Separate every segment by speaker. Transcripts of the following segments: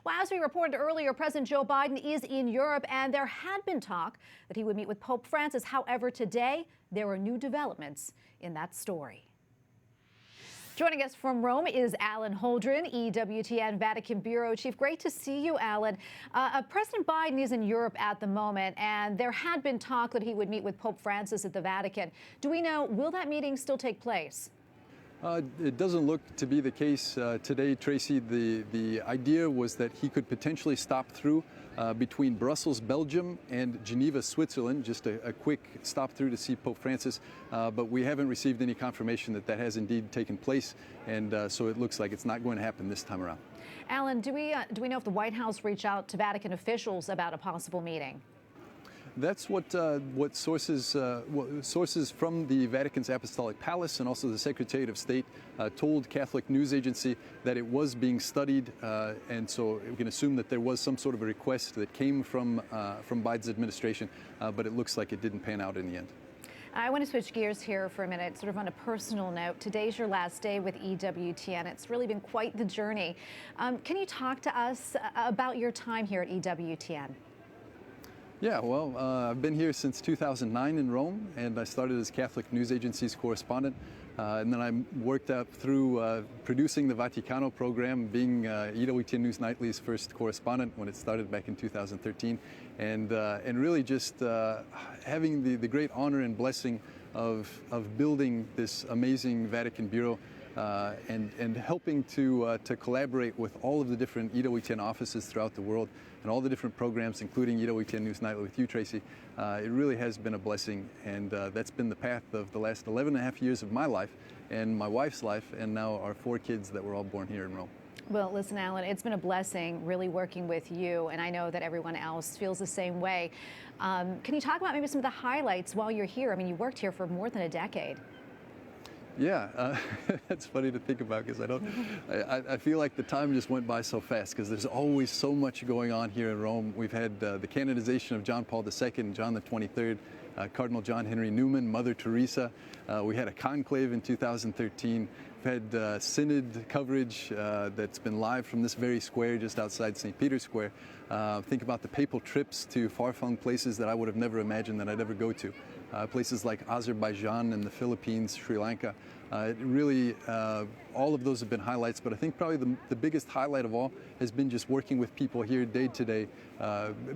Speaker 1: Well, as we reported earlier, President Joe Biden is in Europe, and there had been talk that he would meet with Pope Francis. However, today there are new developments in that story. Joining us from Rome is Alan Holdren, EWTN Vatican Bureau Chief. Great to see you, Alan. President Biden is in Europe at the moment, and there had been talk that he would meet with Pope Francis at the Vatican. Do we know, will that meeting still take place?
Speaker 2: It doesn't look to be the case today, Tracy. The idea was that he could potentially stop through between Brussels, Belgium, and Geneva, Switzerland, just a quick stop through to see Pope Francis. But we haven't received any confirmation that that has indeed taken place, and so it looks like it's not going to happen this time around.
Speaker 1: Alan, do we know if the White House reached out to Vatican officials about a possible meeting?
Speaker 2: That's what sources from the Vatican's Apostolic Palace and also the Secretariat of State told Catholic News Agency that it was being studied, and so we can assume that there was some sort of a request that came from Biden's administration, but it looks like it didn't pan out in the end.
Speaker 1: I want to switch gears here for a minute, sort of on a personal note. Today's your last day with EWTN. It's really been quite the journey. Can you talk to us about your time here at EWTN?
Speaker 2: Yeah, well, I've been here since 2009 in Rome, and I started as Catholic News Agency's correspondent. And then I worked up through producing the Vaticano program, being EWTN News Nightly's first correspondent when it started back in 2013, and really just having the great honor and blessing of building this amazing Vatican Bureau. And helping to collaborate with all of the different EWTN offices throughout the world and all the different programs, including EWTN News Nightly with you, Tracy. It really has been a blessing, and that's been the path of the last 11 and a half years of my life and my wife's life, and now our 4 kids that were all born here in Rome.
Speaker 1: Well, listen, Alan, it's been a blessing really working with you, and I know that everyone else feels the same way. Can you talk about maybe some of the highlights while you're here? I mean, you worked here for more than a decade.
Speaker 2: Yeah, that's funny to think about because I feel like the time just went by so fast because there's always so much going on here in Rome. We've had the canonization of John Paul II, John the 23rd, Cardinal John Henry Newman, Mother Teresa. We had a conclave in 2013. We've had synod coverage that's been live from this very square just outside St. Peter's Square. Think about the papal trips to far-flung places that I would have never imagined that I'd ever go to. Places like Azerbaijan and the Philippines, Sri Lanka. It really, all of those have been highlights, but I think probably the biggest highlight of all has been just working with people here day to day,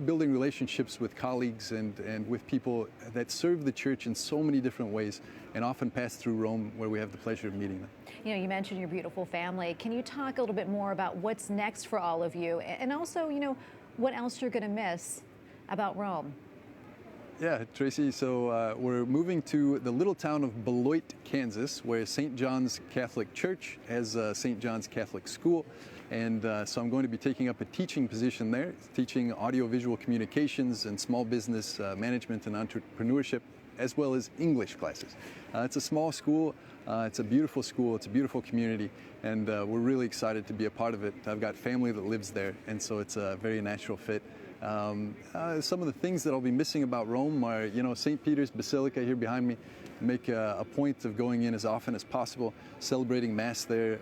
Speaker 2: building relationships with colleagues and with people that serve the church in so many different ways and often pass through Rome where we have the pleasure of meeting them.
Speaker 1: You know, you mentioned your beautiful family. Can you talk a little bit more about what's next for all of you and also, you know, what else you're going to miss about Rome?
Speaker 2: Yeah, Tracy, so we're moving to the little town of Beloit, Kansas, where St. John's Catholic Church has St. John's Catholic School. And so I'm going to be taking up a teaching position there, teaching audiovisual communications and small business management and entrepreneurship, as well as English classes. It's a small school, it's a beautiful school, it's a beautiful community, and we're really excited to be a part of it. I've got family that lives there, and so it's a very natural fit. Some of the things that I'll be missing about Rome are, you know, St. Peter's Basilica here behind me. Make a point of going in as often as possible, celebrating Mass there,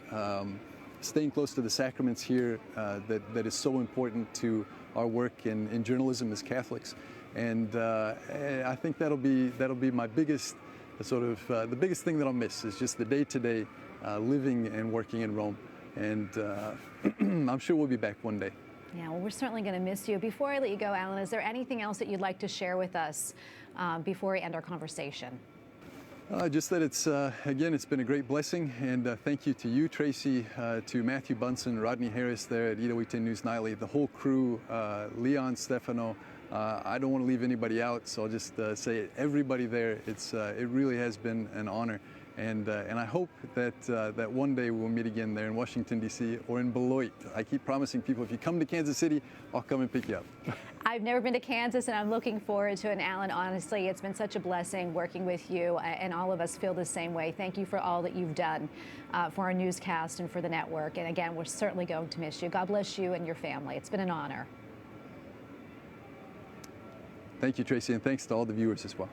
Speaker 2: staying close to the sacraments here that is so important to our work in journalism as Catholics. And I think that'll be my biggest sort of the biggest thing that I'll miss is just the day-to-day living and working in Rome. And I'm sure we'll be back one day.
Speaker 1: Yeah, well, we're certainly going to miss you. Before I let you go, Alan, is there anything else that you'd like to share with us before we end our conversation?
Speaker 2: Just that it's, again, it's been a great blessing, and thank you to you, Tracy, to Matthew Bunson, Rodney Harris there at EWTN News Nightly, the whole crew, Leon, Stefano. I don't want to leave anybody out, so I'll just say everybody there, it really has been an honor. And I hope that one day we'll meet again there in Washington, D.C. or in Beloit. I keep promising people, if you come to Kansas City, I'll come and pick you up.
Speaker 1: I've never been to Kansas, and I'm looking forward to it. And Alan, honestly, it's been such a blessing working with you, and all of us feel the same way. Thank you for all that you've done for our newscast and for the network. And again, we're certainly going to miss you. God bless you and your family. It's been an honor.
Speaker 2: Thank you, Tracy, and thanks to all the viewers as well.